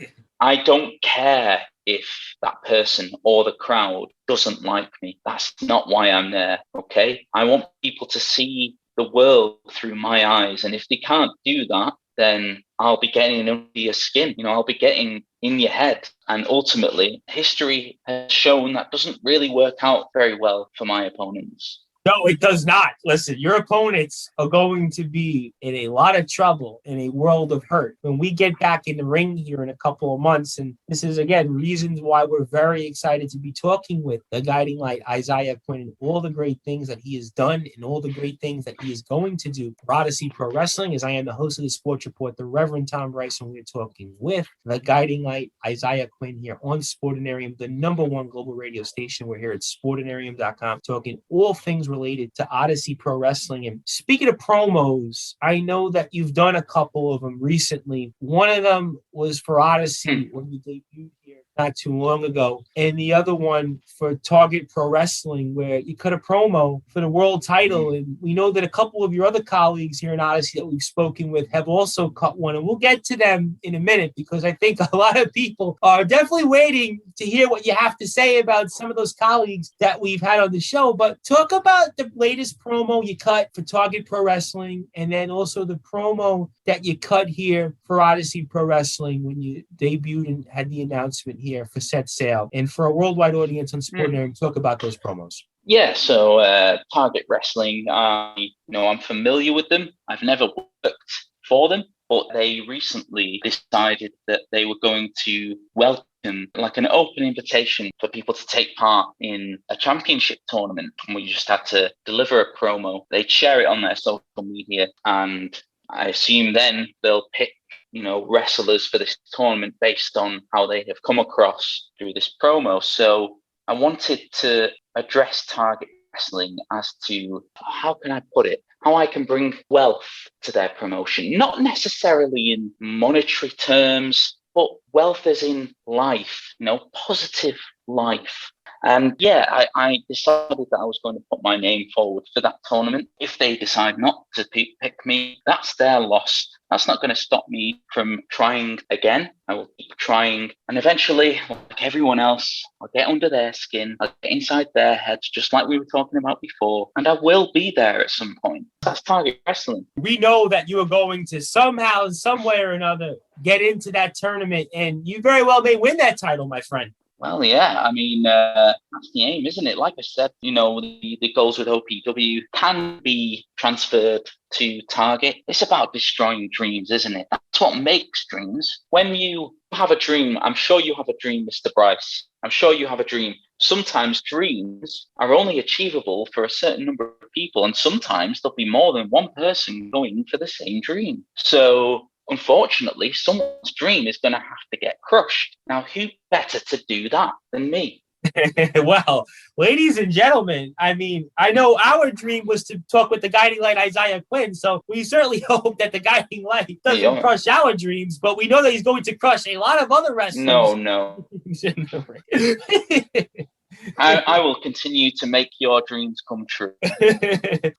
S2: I don't care if that person or the crowd doesn't like me. That's not why I'm there, okay? I want people to see the world through my eyes. And if they can't do that, then I'll be getting under your skin. You know, I'll be getting in your head. And ultimately, history has shown that doesn't really work out very well for my opponents.
S1: No, it does not. Listen, your opponents are going to be in a lot of trouble, in a world of hurt, when we get back in the ring here in a couple of months. And this is, again, reasons why we're very excited to be talking with the Guiding Light Isaiah Quinn and all the great things that he has done and all the great things that he is going to do for Odyssey Pro Wrestling. As I am the host of the Sports Report, the Reverend Tom Brice, and we're talking with the Guiding Light Isaiah Quinn here on Sportanarium, the #1 global radio station. We're here at Sportanarium.com talking all things related to Odyssey Pro Wrestling. And speaking of promos, I know that you've done a couple of them recently. One of them was for Odyssey when you debuted here not too long ago, and the other one for Target Pro Wrestling, where you cut a promo for the world title. And we know that a couple of your other colleagues here in Odyssey that we've spoken with have also cut one, and we'll get to them in a minute, because I think a lot of people are definitely waiting to hear what you have to say about some of those colleagues that we've had on the show. But talk about the latest promo you cut for Target Pro Wrestling, and then also the promo that you cut here for Odyssey Pro Wrestling when you debuted and had the announcement here for Set Sail. And for a worldwide audience on Sportanarium, talk about those promos.
S2: Yeah, so Target Wrestling, I'm familiar with them. I've never worked for them, but they recently decided that they were going to welcome like an open invitation for people to take part in a championship tournament. And we just had to deliver a promo. They'd share it on their social media, and I assume then they'll pick wrestlers for this tournament based on how they have come across through this promo. So I wanted to address Target Wrestling as to, how can I put it, how I can bring wealth to their promotion, not necessarily in monetary terms, but wealth as in life, positive life. And I decided that I was going to put my name forward for that tournament. If they decide not to pick me, that's their loss. That's not going to stop me from trying again. I will keep trying. And eventually, like everyone else, I'll get under their skin. I'll get inside their heads, just like we were talking about before. And I will be there at some point. That's Target Wrestling.
S1: We know that you are going to somehow, some way or another, get into that tournament. And you very well may win that title, my friend.
S2: Well, yeah, I mean, that's the aim, isn't it? Like I said, the goals with OPW can be transferred to Target. It's about destroying dreams, isn't it? That's what makes dreams. When you have a dream, I'm sure you have a dream, Mr. Brice. I'm sure you have a dream. Sometimes dreams are only achievable for a certain number of people, and sometimes there'll be more than one person going for the same dream. So unfortunately, someone's dream is going to have to get crushed. Now, who better to do that than me?
S1: Well, ladies and gentlemen, I mean, I know our dream was to talk with the Guiding Light Isaiah Quinn, so we certainly hope that the Guiding Light doesn't crush our dreams, but we know that he's going to crush a lot of other wrestlers.
S2: No. I will continue to make your dreams come true.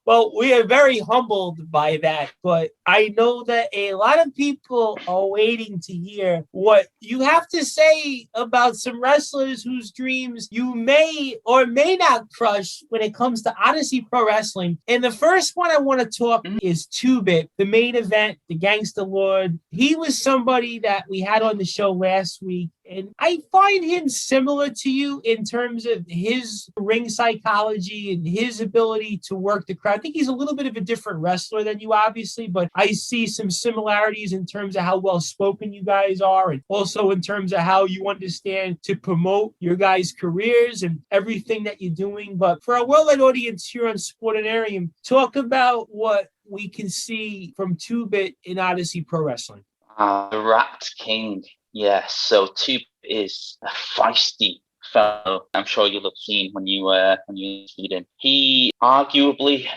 S1: Well, we are very humbled by that, but I know that a lot of people are waiting to hear what you have to say about some wrestlers whose dreams you may or may not crush when it comes to Odyssey Pro Wrestling. And the first one I want to talk is 2-Bit, the main event, the Gangster Lord. He was somebody that we had on the show last week. And I find him similar to you in terms of his ring psychology and his ability to work the crowd. I think he's a little bit of a different wrestler than you, obviously, but I see some similarities in terms of how well-spoken you guys are, and also in terms of how you understand to promote your guys' careers and everything that you're doing. But for our worldwide audience here on Sportanarium, talk about what we can see from 2-Bit in Odyssey Pro Wrestling.
S2: The Rat King. Yes, so 2 is a feisty fellow. I'm sure you'll have seen when you see him. He arguably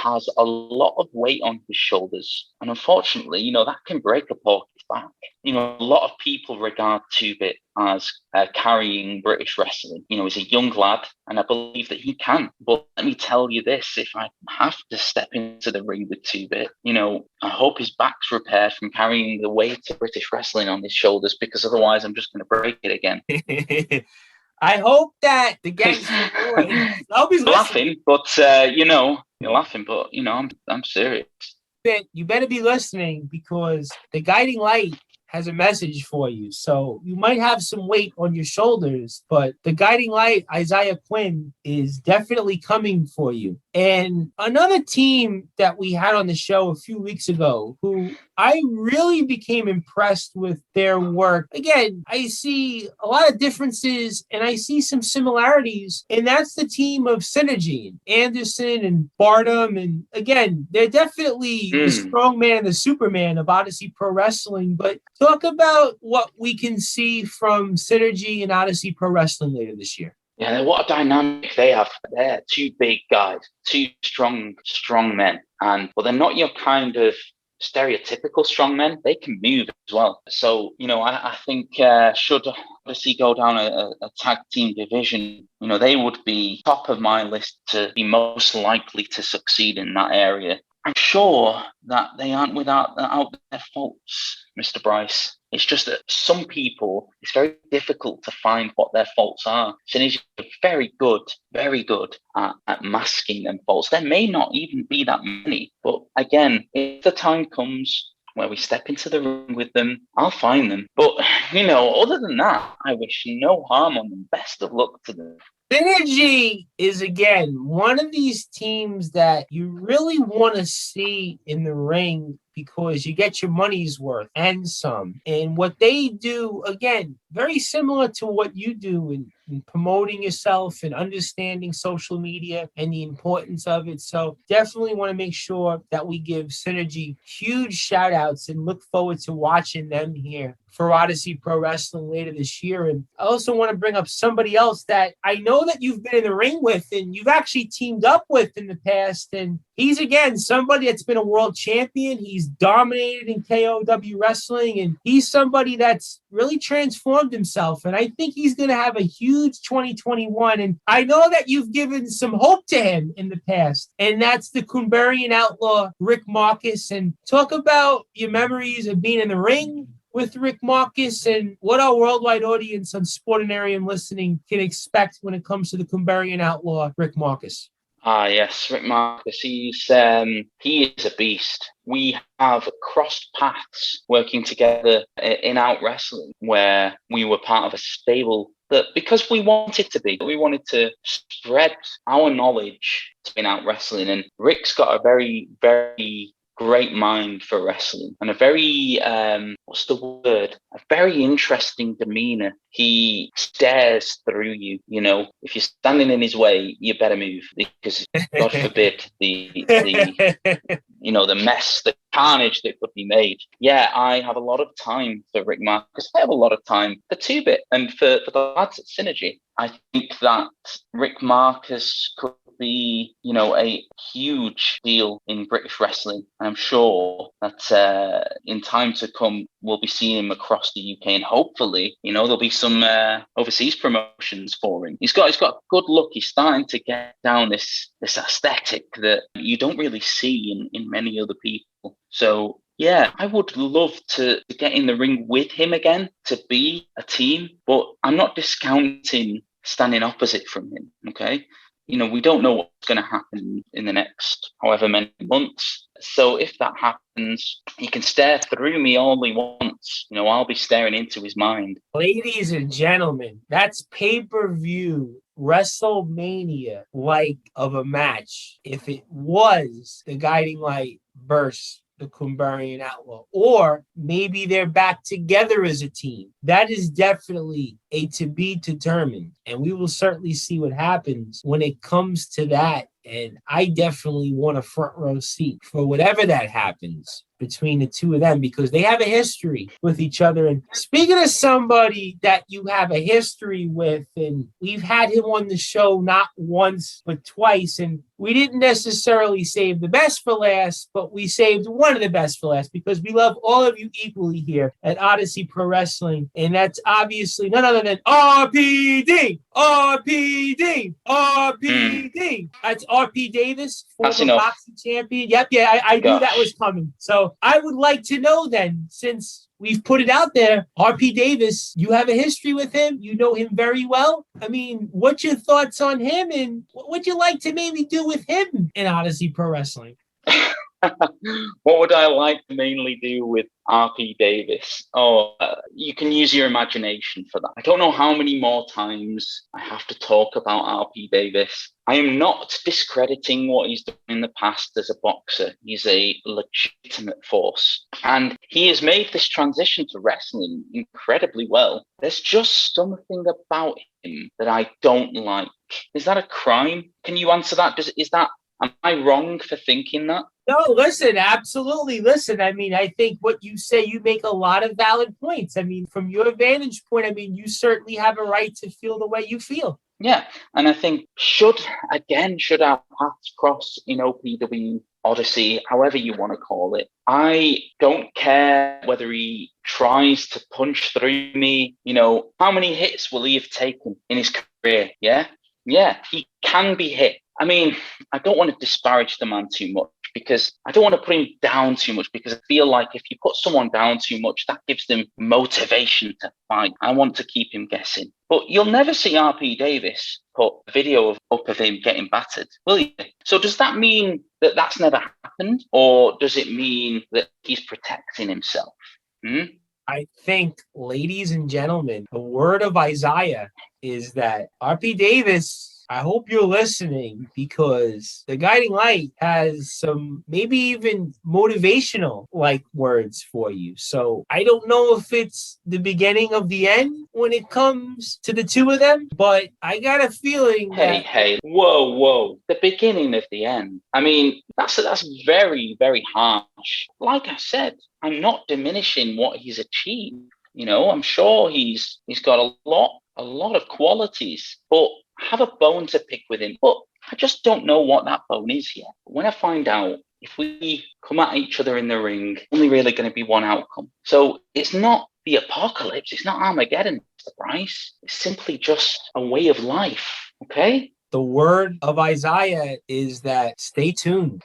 S2: has a lot of weight on his shoulders, and unfortunately, that can break a porky's back. A lot of people regard 2-Bit as carrying British wrestling. He's a young lad, and I believe that he can. But let me tell you this: if I have to step into the ring with 2-Bit, I hope his back's repaired from carrying the weight of British wrestling on his shoulders, because otherwise I'm just going to break it again.
S1: I hope that the gangster
S2: You're laughing, but you're laughing, but I'm serious.
S1: You better be listening, because the Guiding Light has a message for you. So you might have some weight on your shoulders, but the Guiding Light, Isaiah Quinn, is definitely coming for you. And another team that we had on the show a few weeks ago, who I really became impressed with their work. Again, I see a lot of differences and I see some similarities, and that's the team of Synergy, Anderson and Barnum. And again, they're definitely the strongman and the Superman of Odyssey Pro Wrestling. But talk about what we can see from Synergy and Odyssey Pro Wrestling later this year.
S2: Yeah, what a dynamic they have. They're 2 big guys, 2 strong men. But they're not your kind of stereotypical strong men. They can move as well. So, I think should Odyssey go down a tag team division, they would be top of my list to be most likely to succeed in that area. I'm sure that they aren't without their faults, Mr. Brice. It's just that some people, it's very difficult to find what their faults are. Synergy are very good at masking them faults. There may not even be that many. But again, if the time comes where we step into the ring with them, I'll find them. But, other than that, I wish no harm on them. Best of luck to them.
S1: Synergy is, again, one of these teams that you really want to see in the ring, because you get your money's worth and some. And what they do, again, very similar to what you do in promoting yourself and understanding social media and the importance of it. So definitely want to make sure that we give Synergy huge shout outs and look forward to watching them here for Odyssey Pro Wrestling later this year. And I also want to bring up somebody else that I know that you've been in the ring with and you've actually teamed up with in the past. And he's, again, somebody that's been a world champion. He's dominated in KOW wrestling, and he's somebody that's really transformed himself. And I think he's going to have a huge 2021. And I know that you've given some hope to him in the past, and that's the Cumberian outlaw, Rick Marcus. And talk about your memories of being in the ring with Rick Marcus and what our worldwide audience on Sportanarium listening can expect when it comes to the Cumberian outlaw, Rick Marcus.
S2: Yes, Rick Marcus, he is a beast. We have crossed paths working together in out wrestling, where we were part of a stable that, because we wanted to spread our knowledge in out wrestling. And Rick's got a very, very great mind for wrestling and a very, a very interesting demeanor. He stares through you. If you're standing in his way, you better move, because God forbid the mess, the carnage that could be made. Yeah, I have a lot of time for Rick Marcus. I have a lot of time for 2-Bit and for the lads at Synergy. I think that Rick Marcus could be, a huge deal in British wrestling. And I'm sure that in time to come, we'll be seeing him across the UK, and hopefully, there'll be some overseas promotions for him. He's got good look. He's starting to get down this aesthetic that you don't really see in many other people. So yeah, I would love to get in the ring with him again, to be a team, but I'm not discounting standing opposite from him, okay? We don't know what's going to happen in the next however many months. So if that happens, he can stare through me all he wants. I'll be staring into his mind.
S1: Ladies and gentlemen, that's pay-per-view WrestleMania like of a match. If it was the Guiding Light versus the Cumbarian Outlaw, or maybe they're back together as a team. That is definitely a to be determined, and we will certainly see what happens when it comes to that. And I definitely want a front row seat for whatever that happens between the two of them, because they have a history with each other. And speaking of somebody that you have a history with, and we've had him on the show not once but twice, and we didn't necessarily save the best for last, but we saved one of the best for last, because we love all of you equally here at Odyssey Pro Wrestling, and that's obviously none other than RPD. That's RP Davis, former boxing champion. Yep, I knew that was coming. So I would like to know then, since we've put it out there, RP Davis, you have a history with him. You know him very well. I mean, what's your thoughts on him, and what would you like to maybe do with him in Odyssey Pro Wrestling?
S2: What would I like to mainly do with RP Davis? You can use your imagination for that. I don't know how many more times I have to talk about RP Davis. I am not discrediting what he's done in the past as a boxer. He's a legitimate force, and he has made this transition to wrestling incredibly well. There's just something about him that I don't like. Is that a crime? Can you answer that? Am I wrong for thinking that?
S1: No, listen, absolutely. Listen, I mean, I think what you say, you make a lot of valid points. I mean, from your vantage point, I mean, you certainly have a right to feel the way you feel.
S2: Yeah, and I think should our paths cross in OPW, Odyssey, however you want to call it, I don't care whether he tries to punch through me. How many hits will he have taken in his career? Yeah, he can be hit. I mean, I don't want to disparage the man too much, because I don't want to put him down too much, because I feel like if you put someone down too much, that gives them motivation to fight. I want to keep him guessing. But you'll never see RP Davis put a video up of him getting battered, will you? So does that mean that that's never happened? Or does it mean that he's protecting himself?
S1: I think, ladies and gentlemen, the word of Isaiah is that RP Davis, I hope you're listening, because the Guiding Light has some maybe even motivational like words for you. So I don't know if it's the beginning of the end when it comes to the two of them, but I got a feeling
S2: Hey, whoa. The beginning of the end. I mean, that's very, very harsh. Like I said, I'm not diminishing what he's achieved. I'm sure he's got a lot of qualities, but I have a bone to pick with him, but I just don't know what that bone is yet. When I find out, if we come at each other in the ring, only really going to be one outcome. So it's not the apocalypse. It's not Armageddon, Mr. Brice. It's simply just a way of life. Okay?
S1: The word of Isaiah is that stay tuned,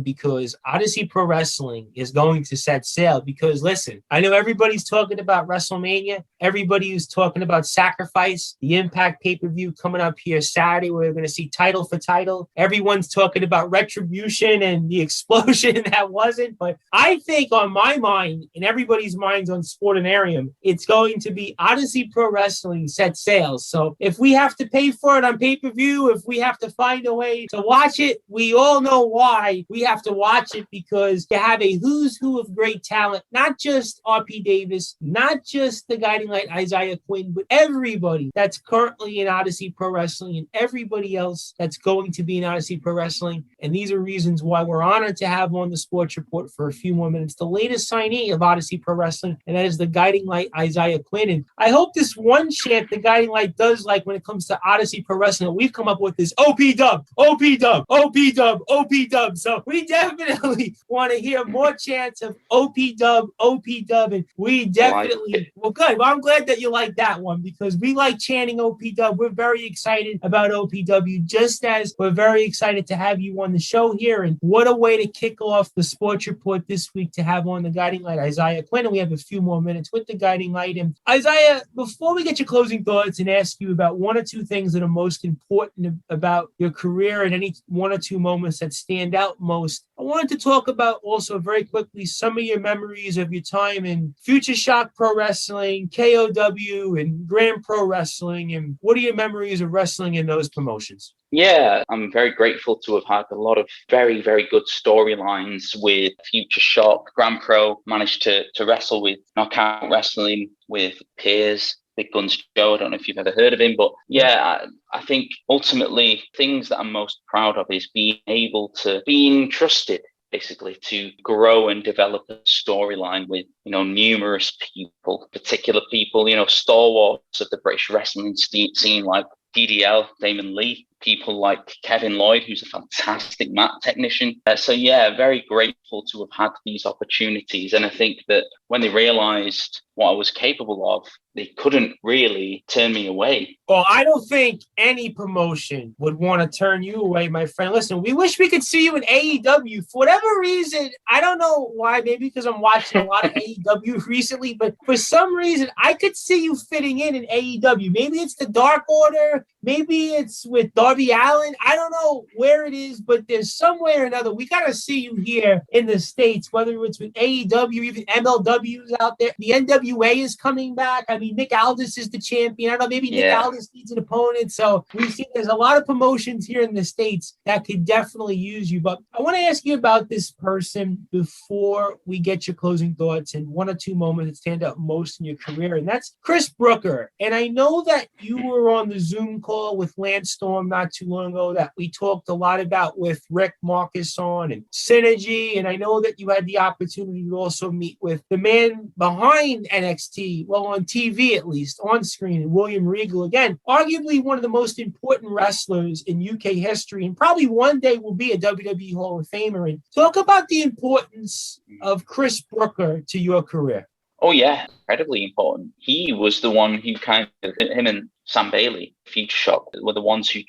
S1: because Odyssey Pro Wrestling is going to set sail. Because listen, I know everybody's talking about WrestleMania. Everybody is talking about Sacrifice, the Impact pay-per-view coming up here Saturday, where we're going to see title for title. Everyone's talking about Retribution and the explosion that wasn't. But I think on my mind, and everybody's minds on Sportanarium, it's going to be Odyssey Pro Wrestling set sail. So if we have to pay for it on pay-per-view, if we have to find a way to watch it, we all know why we have to watch it, because you have a who's who of great talent, not just RP Davis, not just the Guiding Light Isaiah Quinn, but everybody that's currently in Odyssey Pro Wrestling and everybody else that's going to be in Odyssey Pro Wrestling. And these are reasons why we're honored to have on the Sports Report for a few more minutes the latest signee of Odyssey Pro Wrestling, and that is the Guiding Light Isaiah Quinn. And I hope this one chant the Guiding Light does like when it comes to Odyssey Pro Wrestling. We've come up with this OP dub, OP dub, OP dub, OP dub. So we definitely want to hear more chants of OP dub, and we definitely, well, good. Well, I'm glad that you like that one because we like chanting OP dub. We're very excited about OPW, just as we're very excited to have you on the show here. And what a way to kick off the Sports Report this week to have on the Guiding Light Isaiah Quinn. And we have a few more minutes with the Guiding Light. And Isaiah, before we get your closing thoughts and ask you about one or two things that are most important about your career and any one or two moments that stand out most, I wanted to talk about also very quickly some of your memories of your time in Future Shock Pro Wrestling, KOW, and Grand Pro Wrestling. And what are your memories of wrestling in those promotions?
S2: Yeah, I'm very grateful to have had a lot of very, very good storylines with Future Shock. Grand Pro managed to wrestle with Knockout Wrestling with Piers, Big Guns Joe. I don't know if you've ever heard of him, but yeah, I think ultimately things that I'm most proud of is being trusted basically to grow and develop a storyline with, numerous people, particular people, stalwarts of the British wrestling scene like DDL, Damon Lee, people like Kevin Lloyd, who's a fantastic mat technician. So yeah, very grateful to have had these opportunities. And I think that when they realized what I was capable of, they couldn't really turn me away.
S1: Well, I don't think any promotion would want to turn you away, my friend. Listen, we wish we could see you in AEW. For whatever reason, I don't know why, maybe because I'm watching a lot of AEW recently, but for some reason, I could see you fitting in AEW. Maybe it's the Dark Order. Maybe it's with Darby Allin. I don't know where it is, but there's somewhere or another. We got to see you here in the States, whether it's with AEW, even MLW's out there. The NWA is coming back. I mean, Nick Aldis is the champion. I don't know, maybe Nick Aldis needs an opponent. So we see there's a lot of promotions here in the States that could definitely use you. But I want to ask you about this person before we get your closing thoughts and one or two moments that stand out most in your career. And that's Chris Brooker. And I know that you were on the Zoom call with Lance Storm not too long ago that we talked a lot about with Rick Marcus on and Synergy. And I know that you had the opportunity to also meet with the man behind NXT, well, on TV at least, on screen, William Regal. Again, arguably one of the most important wrestlers in UK history and probably one day will be a WWE Hall of Famer. And talk about the importance of Chris Brooker to your career.
S2: Oh, yeah, incredibly important. He was the one who him and Sam Bailey, Future Shock, were the ones who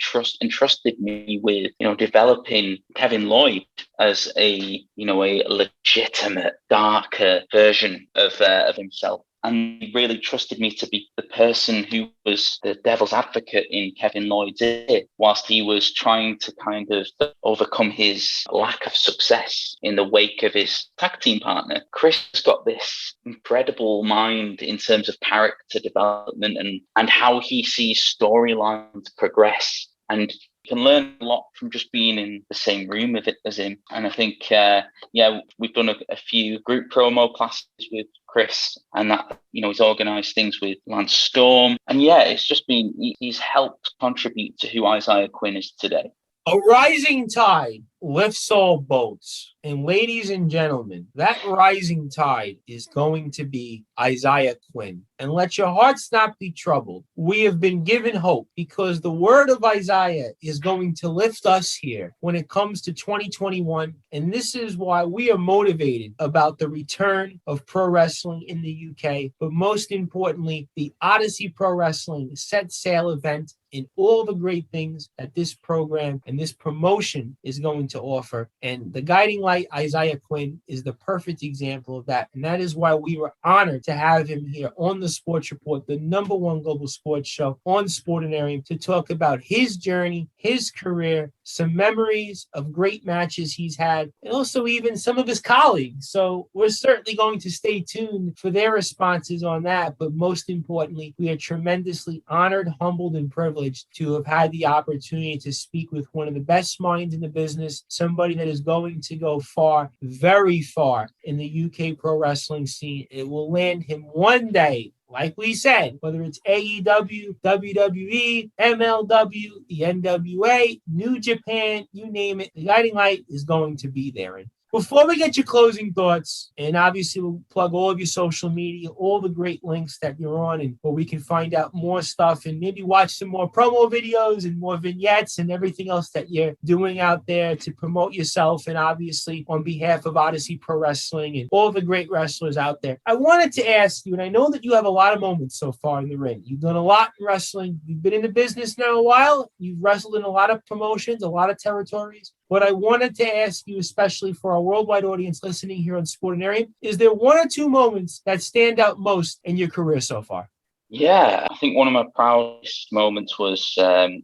S2: entrusted me with, developing Kevin Lloyd as a legitimate, darker version of himself. And he really trusted me to be the person who was the devil's advocate in Kevin Lloyd's ear, whilst he was trying to kind of overcome his lack of success in the wake of his tag team partner. Chris has got this incredible mind in terms of character development and how he sees storylines progress. And you can learn a lot from just being in the same room with it as him. And I think, we've done a few group promo classes with Chris, and that, he's organised things with Lance Storm. And yeah, it's just been, he's helped contribute to who Isaiah Quinn is today.
S1: A rising tide lifts all boats. And ladies and gentlemen, that rising tide is going to be Isaiah Quinn. And let your hearts not be troubled. We have been given hope because the word of Isaiah is going to lift us here when it comes to 2021. And this is why we are motivated about the return of pro wrestling in the UK. But most importantly, the Odyssey Pro Wrestling set sail event and all the great things that this program and this promotion is going to offer. And the Guiding Light Isaiah Quinn is the perfect example of that. And that is why we were honored to have him here on the Sports Report, the #1 global sports show on Sportanarium, to talk about his journey, his career, some memories of great matches he's had, and also even some of his colleagues. So we're certainly going to stay tuned for their responses on that. But most importantly, we are tremendously honored, humbled, and privileged to have had the opportunity to speak with one of the best minds in the business, somebody that is going to go far, very far in the UK pro wrestling scene. It will land him one day, like we said, whether it's AEW, WWE, MLW, the NWA, New Japan, you name it, the Guiding Light is going to be there. And Before we get your closing thoughts, and obviously we'll plug all of your social media, all the great links that you're on, and where we can find out more stuff and maybe watch some more promo videos and more vignettes and everything else that you're doing out there to promote yourself. And obviously on behalf of Odyssey Pro Wrestling and all the great wrestlers out there, I wanted to ask you, and I know that you have a lot of moments so far in the ring. You've done a lot in wrestling. You've been in the business now a while. You've wrestled in a lot of promotions, a lot of territories. What I wanted to ask you, especially for our worldwide audience listening here on Sportanarium, is there one or two moments that stand out most in your career so far?
S2: Yeah, I think one of my proudest moments was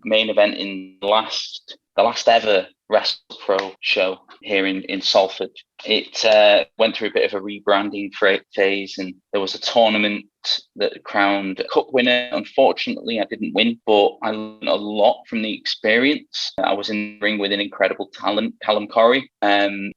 S2: main event in the last ever Wrestle Pro show here in Salford. It went through a bit of a rebranding phase, and there was a tournament that crowned a cup winner. Unfortunately, I didn't win, but I learned a lot from the experience. I was in the ring with an incredible talent, Callum Corrie. And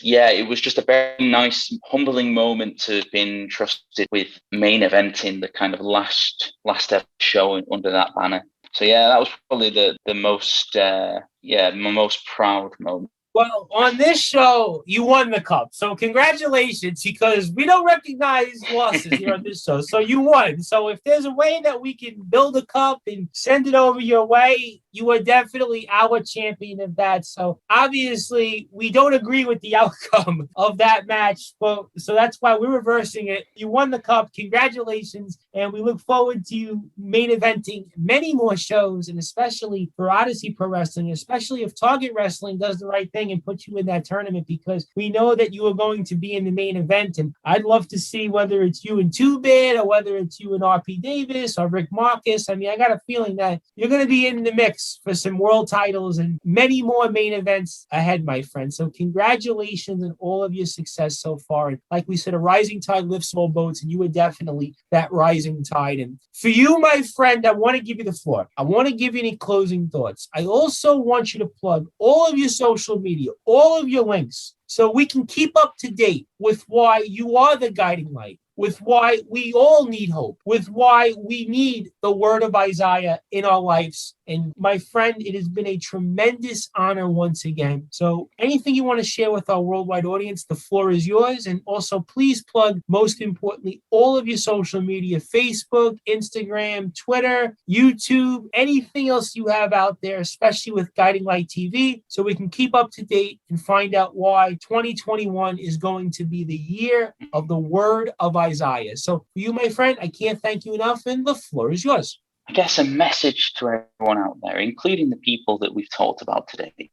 S2: yeah, it was just a very nice, humbling moment to have been trusted with main eventing the kind of last ever show under that banner. So yeah, that was probably the most my most proud moment.
S1: Well, on this show, you won the cup. So congratulations, because we don't recognize losses here on this show. So you won. So if there's a way that we can build a cup and send it over your way, you are definitely our champion of that. So obviously, we don't agree with the outcome of that match. So that's why we're reversing it. You won the cup. Congratulations. And we look forward to you main eventing many more shows, and especially for Odyssey Pro Wrestling, especially if Target Wrestling does the right thing and put you in that tournament, because we know that you are going to be in the main event. And I'd love to see whether it's you and Two Bit or whether it's you and RP Davis or Rick Marcus. I mean, I got a feeling that you're going to be in the mix for some world titles and many more main events ahead, my friend. So congratulations on all of your success so far. And like we said, a rising tide lifts all boats, and you were definitely that rising tide. And for you, my friend, I want to give you the floor. I want to give you any closing thoughts. I also want you to plug all of your social media, all of your links, so we can keep up to date with why you are the guiding light, with why we all need hope, with why we need the word of Isaiah in our lives. And my friend, it has been a tremendous honor once again. So anything you want to share with our worldwide audience, the floor is yours. And also, please plug, most importantly, all of your social media: Facebook, Instagram, Twitter, YouTube, anything else you have out there, especially with Guiding Light TV, so we can keep up to date and find out why 2021 is going to be the year of the word of Isaiah. So for you, my friend, I can't thank you enough, and the floor is yours.
S2: I guess a message to everyone out there, including the people that we've talked about today.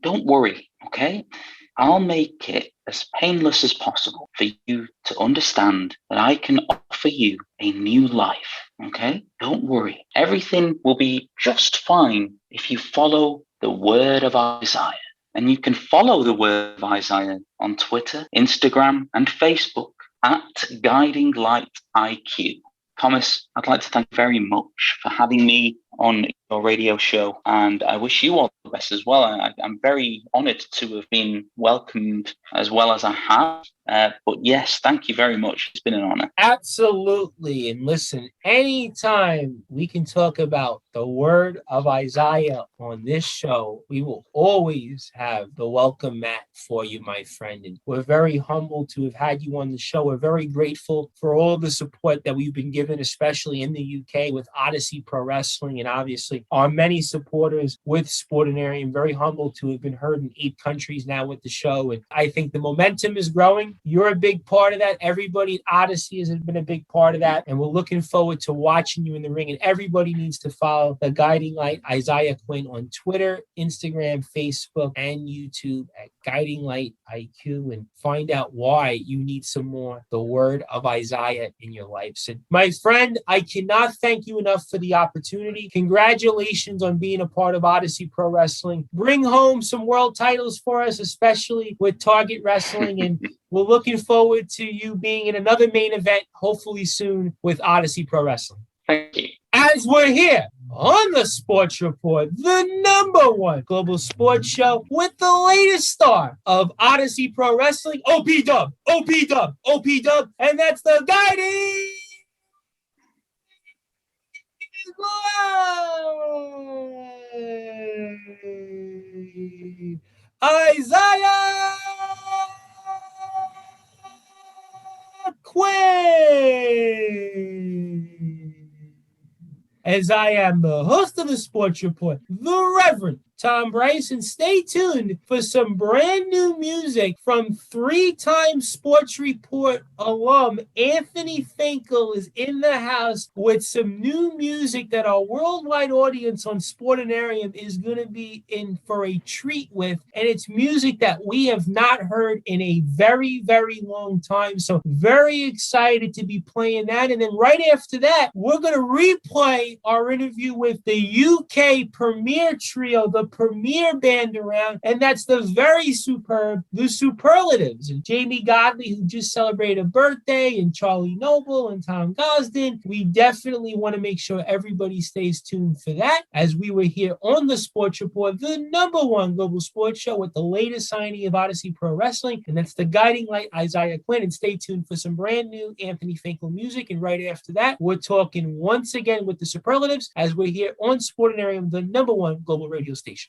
S2: Don't worry, okay? I'll make it as painless as possible for you to understand that I can offer you a new life, okay? Don't worry. Everything will be just fine if you follow the word of Isaiah. And you can follow the word of Isaiah on Twitter, Instagram, and Facebook at Guiding Light IQ. Thomas, I'd like to thank you very much for having me on your radio show, and I wish you all the best as well. I'm very honoured to have been welcomed as well as I have. But yes, thank you very much. It's been an honour.
S1: Absolutely. And listen, anytime we can talk about the word of Isaiah on this show, we will always have the welcome mat for you, my friend. And we're very humbled to have had you on the show. We're very grateful for all the support that we've been given, especially in the UK with Odyssey Pro Wrestling, and obviously our many supporters with Sportanarium. Very humbled to have been heard in 8 countries now with the show. And I think the momentum is growing. You're a big part of that. Everybody at Odyssey has been a big part of that. And we're looking forward to watching you in the ring. And everybody needs to follow the Guiding Light Isaiah Quinn on Twitter, Instagram, Facebook, and YouTube at Guiding Light IQ, and find out why you need some more the word of Isaiah in your life. So, my friend, I cannot thank you enough for the opportunity. Congratulations on being a part of Odyssey Pro Wrestling. Bring home some world titles for us, especially with Target Wrestling. And we're looking forward to you being in another main event, hopefully soon, with Odyssey Pro Wrestling.
S2: Thank you.
S1: As we're here on the Sports Report, the #1 global sports show with the latest star of Odyssey Pro Wrestling, OP Dub, and that's the Guiding Light Isaiah Quinn. As I am the host of the Sports Report, the Reverend Tom Brice, and stay tuned for some brand new music from three-time Sports Report alum Anthony Finkel is in the house with some new music that our worldwide audience on Sportanarium is going to be in for a treat with, and it's music that we have not heard in a very, very long time, so very excited to be playing that. And then right after that, we're going to replay our interview with the UK premier trio, the premier band around, and that's the very superb, the Superlatives, and Jamie Godley, who just celebrated a birthday, and Charlie Noble and Tom Gosden. We definitely want to make sure everybody stays tuned for that, as we were here on the Sports Report, the #1 global sports show with the latest signing of Odyssey Pro Wrestling, and that's the Guiding Light Isaiah Quinn. And stay tuned for some brand new Anthony Finkel music, and right after that, we're talking once again with the Superlatives, as we're here on Sportanarium, the #1 global radio station.